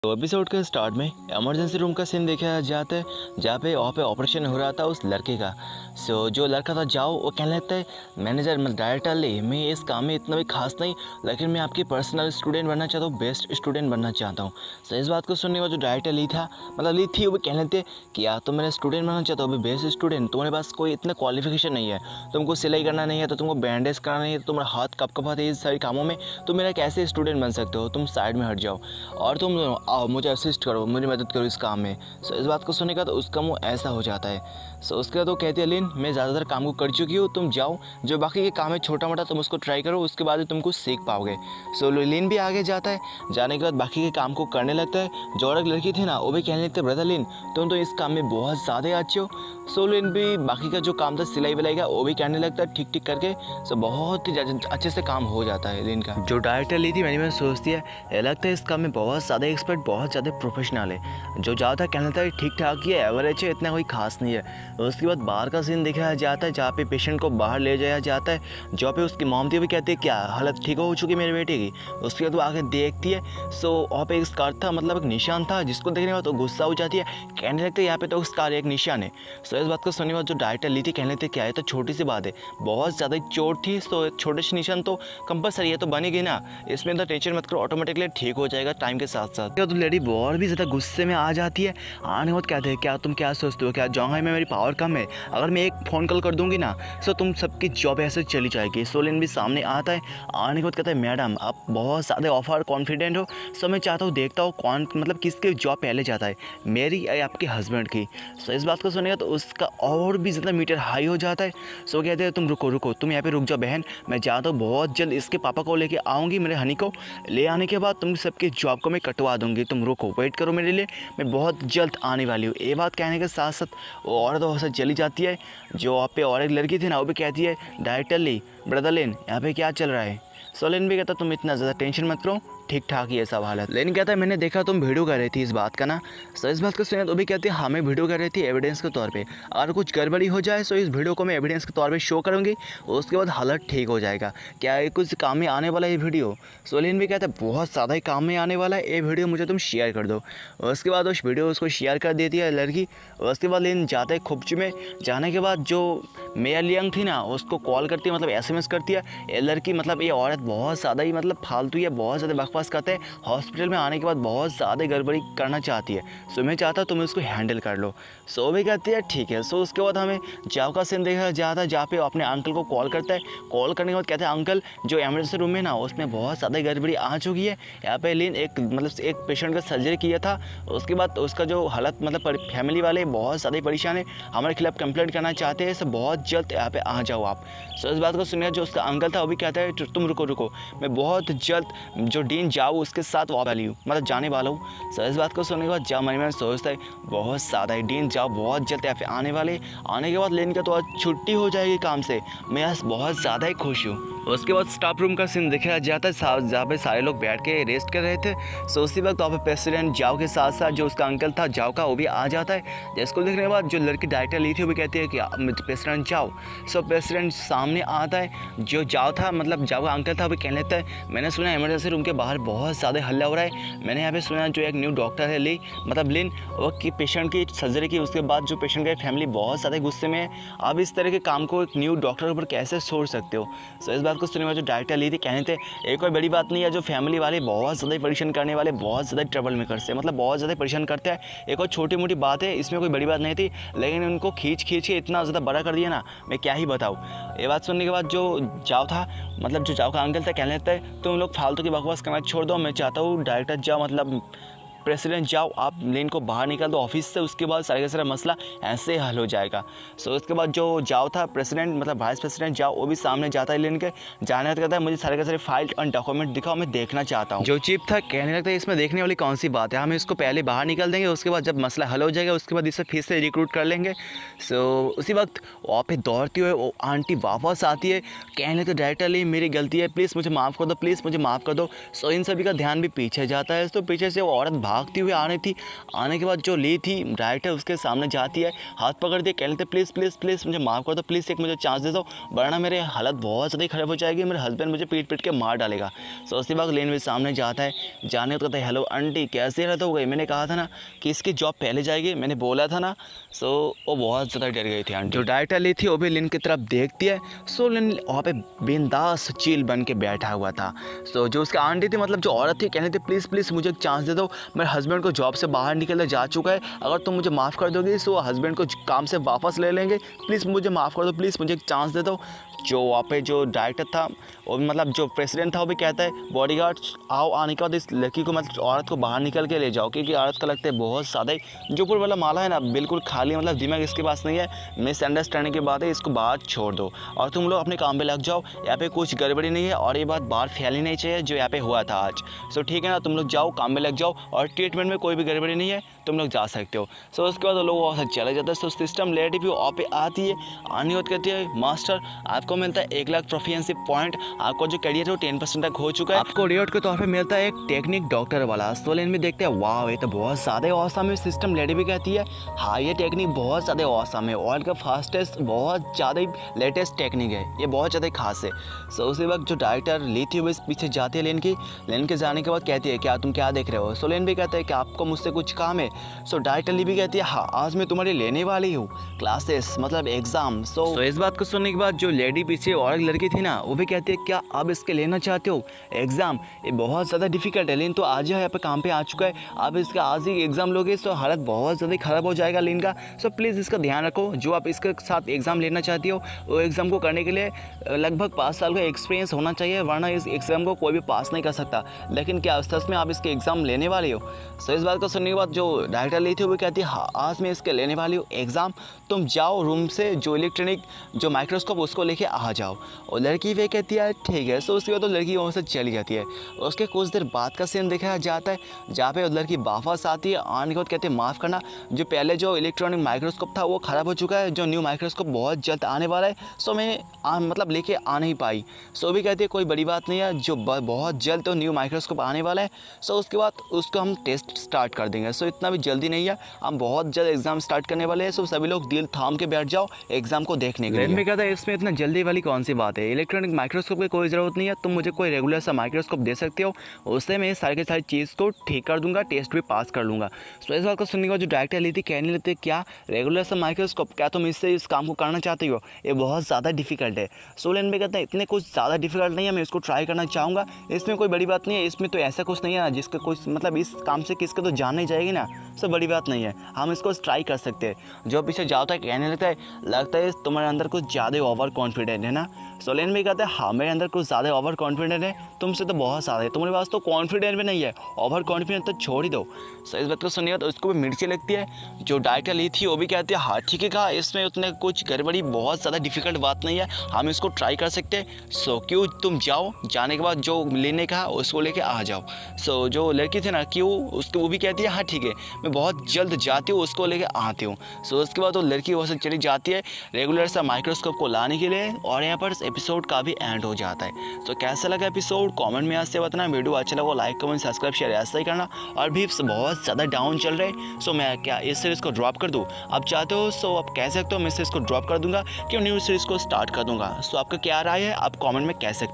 तो एपिसोड के स्टार्ट में इमरजेंसी रूम का सीन देखा जाता है जहाँ पे वहाँ पे ऑपरेशन हो रहा था उस लड़के का। जो लड़का था जाओ वो कहने लगता है मैनेजर मतलब डायरेक्टर ले मैं इस काम में इतना भी खास नहीं, लेकिन मैं आपकी पर्सनल स्टूडेंट बनना चाहता हूँ, बेस्ट स्टूडेंट बनना चाहता हूँ। इस बात को सुनने के बाद जो डायरेक्टर ली था मतलब ली थी वो कहने लगते कि यार तुम मेरा स्टूडेंट बनना चाहते हो, अभी बेस्ट स्टूडेंट तुम्हारे पास कोई इतना क्वालिफिकेशन नहीं है, तुमको सिलाई करना नहीं है तो तुमको बैंडेज करना नहीं है, तो तुम्हारा हाथ कपकपाते है इस सारी कामों में, तुम मेरा कैसे स्टूडेंट बन सकते हो, तुम साइड में हट जाओ और तुम आओ मुझे असिस्ट करो, मुझे मदद करो इस काम में। इस बात को सुनने का तो उसका मुँह ऐसा हो जाता है। उसके बाद वो कहती है लिन मैं ज़्यादातर काम को कर चुकी हूँ, तुम जाओ जो बाकी के काम है छोटा मोटा तुम उसको ट्राई करो, उसके बाद तुम कुछ सीख पाओगे। लिन भी आगे जाता है, जाने के बाद बाकी के काम को करने लगता है। जो और एक लड़की थी ना वो भी कहने लगती है ब्रदर लिन तुम तो इस काम में बहुत ज़्यादा अच्छे हो। लिन भी बाकी का जो काम था सिलाई विलाई का वो भी करने लगता है ठीक ठीक करके। बहुत ही अच्छे से काम हो जाता है लिन का। जो डायरेक्टर ली थी मैंने सोचती है लगता है इस काम में बहुत ज़्यादा एक्सपर्ट, बहुत ज़्यादा प्रोफेशनल है। जो ज़्यादा कहना था ठीक ठाक ही है, एवरेज है, इतना कोई खास नहीं है। उसके बाद बाहर का सीन दिखाया जाता है जहाँ पे पेशेंट को बाहर ले जाया जाता है, जहाँ पे उसकी मॉम थी भी कहती है क्या हालत ठीक हो चुकी मेरे बेटे की। उसके बाद वो आगे देखती है वहाँ पे एक स्कार था, मतलब एक निशान था जिसको देखने के बाद तो गुस्सा हो जाती है, कहने लगते यहाँ पे तो स्कार एक निशान है। इस बात को सुनने के बाद जो डायरेक्टर ली थी कहने लगते क्या है तो छोटी सी बात है, बहुत ज़्यादा चोट थी तो छोटे से निशान तो कंपलसरी है तो बनेगी ना, इसमें तो टेंशन मत करो ऑटोमेटिकली ठीक हो जाएगा टाइम के साथ साथ। तो लेडी और भी ज़्यादा गुस्से में आ जाती है, आने बाद कहते हैं क्या तुम क्या सोचते हो क्या जाऊँगा मैं, मेरी पावर कम है, अगर मैं एक फ़ोन कॉल कर दूंगी ना सो तुम सबकी जॉब ऐसे चली जाएगी। लिन भी सामने आता है, आने के बाद कहता है मैडम आप बहुत ज़्यादा ऑफर कॉन्फिडेंट हो, सो मैं चाहता हूँ देखता हूँ कौन मतलब किसकी जॉब पहले जाता है, मेरी या आपके हस्बैंड की। इस बात को सुनेगा तो उसका और भी ज़्यादा मीटर हाई हो जाता है। कहते हैं तुम रुको तुम यहाँ पे रुक जाओ बहन, मैं चाहता हूँ बहुत जल्द इसके पापा को लेके आऊँगी, मेरे हनी को ले आने के बाद तुम सबकी जॉब को मैं कटवा दूँगी, तुम रुको वेट करो मेरे लिए, मैं बहुत जल्द आने वाली हूँ। ये बात कहने के साथ साथ वो औरत वहाँ से चली जाती है। जो वहाँ पे और एक लड़की थी ना वो भी कहती है डायरेक्टर ली ब्रदर लिन यहाँ पे क्या चल रहा है। लिन भी कहता तुम इतना ज़्यादा टेंशन मत करो, ठीक ठाक ही है सब हालत। लेकिन कहता है मैंने देखा तुम वीडियो कर रही थी इस बात का ना। इस बात को सुने तो भी कहती है हमें वीडियो कर रही थी एविडेंस के तौर पे, अगर कुछ गड़बड़ी हो जाए तो इस वीडियो को मैं एविडेंस के तौर पे शो करूँगी, उसके बाद हालत ठीक हो जाएगा, क्या ये कुछ काम में आने वाला है ये वीडियो। लिन भी कहता है बहुत ज़्यादा ही काम में आने वाला है ये वीडियो, मुझे तुम शेयर कर दो। उसके बाद उस वीडियो उसको शेयर कर देती है लड़की। उसके बाद लिन जाता है खुपची में, जाने के बाद जो मेयर लियंग थी ना उसको कॉल करती है, मतलब SMS करती है ये लड़की, मतलब ये औरत बहुत ज़्यादा ही मतलब फालतू है, बहुत ज़्यादा बकवास करते हैं, हॉस्पिटल में आने के बाद बहुत ज़्यादा गड़बड़ी करना चाहती है, मैं चाहता हूँ तुम इसको हैंडल कर लो। भी कहती है ठीक है। उसके बाद हमें जाओ का सीन देखा जाता है जहाँ पे अपने अंकल को कॉल करता है, कॉल करने के बाद कहते हैं अंकल जो इमरजेंसी रूम में ना उसमें बहुत ज़्यादा गड़बड़ी आ चुकी है, यहाँ पे लिन एक मतलब एक पेशेंट का सर्जरी किया था, उसके बाद उसका जो हालत मतलब फैमिली वाले बहुत ज़्यादा परेशान है, हमारे खिलाफ कंप्लेंट करना चाहते हैं, सब बहुत जल्द यहाँ पे आ जाओ आप। इस बात को सुनिए जो उसका अंकल था वो भी कहता है तुम रुको मैं बहुत जल्द जो डीन जाओ उसके साथ वाली हूँ मतलब जाने वाला हूँ। इस बात को सुनने के बाद जा मन सोचता है बहुत ज़्यादा है डीन जाओ बहुत जल्द यहाँ पे आने के बाद लेने का तो आज छुट्टी हो जाएगी काम से, मैं आज बहुत ज़्यादा ही खुश हूँ। उसके बाद स्टाफ रूम का सीन दिखाया जाता है जहाँ पे सारे लोग बैठ के रेस्ट कर रहे थे। उसी वक्त वहाँ पे प्रेसिडेंट जाओ के साथ साथ जो उसका अंकल था जाओ का वो भी आ जाता है। जिसको देखने के बाद जो लड़की डायरेक्टर ली थी वो भी कहती है कि प्रेसिडेंट जाओ। प्रेसिडेंट सामने आता है, जो जाओ था मतलब जाओ का अंकल था वो कहने लगता है मैंने सुना इमरजेंसी रूम के बाहर बहुत ज़्यादा हल्ला हो रहा है, मैंने यहाँ पे सुना जो एक न्यू डॉक्टर है लिन वो कि पेशेंट की सर्जरी की, उसके बाद जो पेशेंट का फैमिली बहुत ज़्यादा गुस्से में है, आप इस तरह के काम को एक न्यू डॉक्टर के ऊपर कैसे छोड़ सकते हो। इस बात को सुनने में जो डायरेक्टर ली थी कहने थे एक कोई बड़ी बात नहीं है, जो फैमिली वाले बहुत ज़्यादा परेशान करने वाले बहुत ज़्यादा ट्रबल में करते हैं, मतलब बहुत ज़्यादा परेशान करते हैं, एक और छोटी मोटी बात है इसमें कोई बड़ी बात नहीं थी, लेकिन उनको खींच के इतना ज़्यादा बड़ा कर दिया ना मैं क्या ही बताऊँ। ये बात सुनने के बाद जो जाओ था मतलब जो जाओ का अंकल था कहने लगता है तुम लोग फालतू की बकवास करना छोड़ दो, मैं चाहता हूँ डायरेक्टर जाओ मतलब प्रेसिडेंट जाओ आप लेन को बाहर निकाल दो ऑफिस से, उसके बाद सारे का सारा मसला ऐसे हल हो जाएगा। उसके बाद जो जाओ था प्रेसिडेंट मतलब वाइस प्रेसिडेंट जाओ वो भी सामने जाता है लेन के, जाने कहता है मुझे सारे का सारे फाइल और डॉक्यूमेंट दिखाओ मैं देखना चाहता हूँ। जो चीफ था कहने लगता है इसमें देखने वाली कौन सी बात है, हम इसको पहले बाहर निकाल देंगे, उसके बाद जब मसला हल हो जाएगा उसके बाद इसे फिर से रिक्रूट कर लेंगे। उसी वक्त वहाँ पे दौड़ती हुए वो आंटी वापस आती है, कहने लगता डायरेक्टर ली मेरी गलती है प्लीज़ मुझे माफ़ कर दो, प्लीज़ मुझे माफ़ कर दो। इन सभी का ध्यान भी पीछे जाता है, तो पीछे से वो औरत भागती हुई आ रही थी। आने के बाद जो ली थी डायरेक्टर उसके सामने जाती है, हाथ पकड़ दिए, कहते प्लीज़ प्लीज़ प्लीज़ मुझे माफ़ कर दो, प्लीज़ एक मुझे चांस दे दो, वरना मेरे हालत बहुत ज़्यादा ख़राब हो जाएगी, मेरे हस्बैंड मुझे पीट पीट के मार डालेगा। सो उसके बाद लेन भी सामने जाता है, जाने तो कहता है हेलो आंटी कैसे हालत हो गई, मैंने कहा था ना कि इसकी जॉब पहले जाएगी, मैंने बोला था ना। सो वो बहुत ज़्यादा डर गई थी आंटी। जो डायरेक्टर ली थी वो भी लिन की तरफ देखती है। सो लिन वहाँ पे बिंदास चिल बन के बैठा हुआ था। सो जो उसकी आंटी थी, मतलब जो औरत थी, कहने थी प्लीज़ प्लीज़ मुझे एक चांस दे दो, मेरे हस्बैंड को जॉब से बाहर निकलने जा चुका है, अगर तुम मुझे माफ़ कर दोगी सो हस्बैंड को काम से वापस ले लेंगे, प्लीज़ मुझे माफ़ कर दो, प्लीज़ मुझे एक चांस दे दो। जो वहाँ पे जो डायरेक्टर था वो मतलब जो प्रेसिडेंट था वो भी कहता है बॉडीगार्ड आओ, आने के बाद इस लड़की को मतलब औरत को बाहर निकल के ले जाओ, क्योंकि औरत का लगता है बहुत ज़्यादा ही जो ऊपर वाला माला है ना बिल्कुल खाली, मतलब दिमाग इसके पास नहीं है, मिसअंडरस्टैंडिंग की बात है, इसको बाहर छोड़ दो और तुम लोग अपने काम पे लग जाओ, यहाँ पे कुछ गड़बड़ी नहीं है और ये बात बाहर फैलनी नहीं चाहिए जो यहाँ पे हुआ था आज। सो ठीक है ना, तुम लोग जाओ काम में लग जाओ और ट्रीटमेंट में कोई भी गड़बड़ी नहीं है, तुम लोग जा सकते हो। सो उसके बाद वो लोग वहाँ से चले जाते हैं। सो सिस्टम लेडी भी वहाँ पे आती है, आनी होती कहती है मास्टर आपको मिलता है 1 लाख प्रोफिशिएंसी पॉइंट, आपको जो करियर है वो 10% तक हो चुका है, आपको रिवॉर्ड के तौर पे मिलता है एक टेक्निक डॉक्टर वाला। सो लेन में देखते हैं वाह ये तो बहुत ज़्यादा औसम है। सिस्टम लेडी भी कहती है हाँ ये टेक्निक बहुत ज़्यादा औसम है, वर्ल्ड का फास्टेस्ट बहुत ज़्यादा लेटेस्ट टेक्निक है, ये बहुत ज़्यादा खास है। सो उसी वक्त जो डायरेक्टर ली थी वो पीछे जाती है लेन के जाने के बाद कहती है क्या तुम क्या देख रहे हो। सो लेन भी कहता है कि आपको मुझसे कुछ काम है। सो डायरेक्टर ली भी कहती है हाँ आज मैं तुम्हारी लेने वाली हूँ क्लासेस मतलब एग्ज़ाम। सो इस बात को सुनने के बाद जो लेडी पीछे और एक लड़की थी ना वो भी कहती है क्या आप इसके लेना चाहते हो एग्ज़ाम, ये बहुत ज़्यादा डिफिकल्ट है, लेकिन तो आज ही यहाँ पे काम पे आ चुका है, आप इसका आज ही एग्ज़ाम लोगे तो हालत बहुत ज़्यादा ख़राब हो जाएगा लेन का। सो प्लीज़ इसका ध्यान रखो, जो आप इसके साथ एग्ज़ाम लेना चाहती हो वो एग्ज़ाम को करने के लिए लगभग 5 साल का एक्सपीरियंस होना चाहिए, वरना इस एग्ज़ाम को कोई भी पास नहीं कर सकता। लेकिन क्या सच में आप इसके एग्ज़ाम लेने वाले हो। सो इस बात को सुनने के बाद जो डायरेक्टर ली थी वो कहती है हाँ आज मैं इसके लेने वाली हूँ एग्ज़ाम, तुम जाओ रूम से जो इलेक्ट्रॉनिक जो माइक्रोस्कोप उसको लेके आ जाओ। और लड़की वे कहती है ठीक है। सो उसके बाद तो लड़की वहाँ से चली जाती है। उसके कुछ देर बाद का सीन दिखाया जाता है जहाँ पे लड़की वापस आती है, आने के बाद कहते हैं माफ़ करना जो पहले जो इलेक्ट्रॉनिक माइक्रोस्कोप था वो ख़राब हो चुका है, जो न्यू माइक्रोस्कोप बहुत जल्द आने वाला है, सो मैं मतलब लेके आ नहीं पाई। सो भी कहती है कोई बड़ी बात नहीं है, जो बहुत जल्द तो न्यू माइक्रोस्कोप आने वाला है, सो उसके बाद उसको हम टेस्ट स्टार्ट कर देंगे। सो इतना भी जल्दी नहीं है, हम बहुत जल्द एग्ज़ाम स्टार्ट करने वाले हैं, सो सभी लोग दिल थाम के बैठ जाओ एग्ज़ाम को देखने के लिए। मैं कहता है इसमें इतना जल्दी वाली कौन सी बात है, इलेक्ट्रॉनिक माइक्रोस्कोप की कोई ज़रूरत नहीं है, तुम मुझे कोई रेगुलर सा माइक्रोस्कोप दे सकते हो, उससे मैं सारी की सारी चीज़ को ठीक कर दूंगा, टेस्ट भी पास कर लूँगा। सो इस बात को सुनने के बाद जो डायरेक्टर ली थी कहने लगती क्या रेगुलर सा माइक्रोस्कोप, क्या तुम इससे इस काम को करना चाहती हो, ये बहुत ज़्यादा डिफिकल्ट है। सो लेन में कहते हैं इतने कुछ ज़्यादा डिफिकल्ट नहीं है, मैं इसको ट्राई करना चाहूँगा, इसमें कोई बड़ी बात नहीं है, इसमें तो ऐसा कुछ नहीं है ना जिसका कुछ मतलब इस काम से किसके तो जान नहीं जाएगी ना, सब बड़ी बात नहीं है, हम इसको ट्राई कर सकते हैं। जो पीछे जाता है कहने लगता है तुम्हारे अंदर कुछ ज़्यादा ओवर कॉन्फिडेंट है ना। सो लेन भी कहता है हाँ मेरे अंदर कुछ ज़्यादा ओवर कॉन्फिडेंट है, तुमसे तो बहुत ज़्यादा है, तुम्हारे पास तो कॉन्फिडेंट भी नहीं है, ओवर कॉन्फिडेंट तो छोड़ ही दो। सो इस बात को सुनिएगा तो उसको भी मिर्ची लगती है। जो डायरेक्टर ली थी वो भी कहती है हाँ ठीक है कहा, इसमें उतने कुछ गड़बड़ी बहुत ज़्यादा डिफिकल्ट बात नहीं है, हम इसको ट्राई कर सकते हैं। सो क्यों तुम जाओ, जाने के बाद जो लेने का उसको लेके आ जाओ। सो जो लड़की थी ना क्यों उसको वो भी कहती है हाँ ठीक है मैं बहुत जल्द जाती हूँ, उसको लेके आती हूँ। सो उसके बाद वो लड़की वहाँ से चली जाती है रेगुलर सा माइक्रोस्कोप को लाने के लिए, और यहाँ पर एपिसोड का भी एंड हो जाता है। तो कैसा लगा एपिसोड कमेंट में आज से बताना, वीडियो अच्छा लगा लाइक कमेंट सब्सक्राइब शेयर ऐसा ही करना। और भी बहुत ज़्यादा डाउन चल रहे, सो मैं क्या इस सीरीज़ को ड्रॉप कर दूँ, आप चाहते हो सो आप कह सकते हो मैं इस सीरीज़ को ड्रॉप कर दूँगा कि न्यू सीरीज़ को स्टार्ट कर दूँगा। सो आपका क्या राय है आप कॉमेंट में कह सकते हो।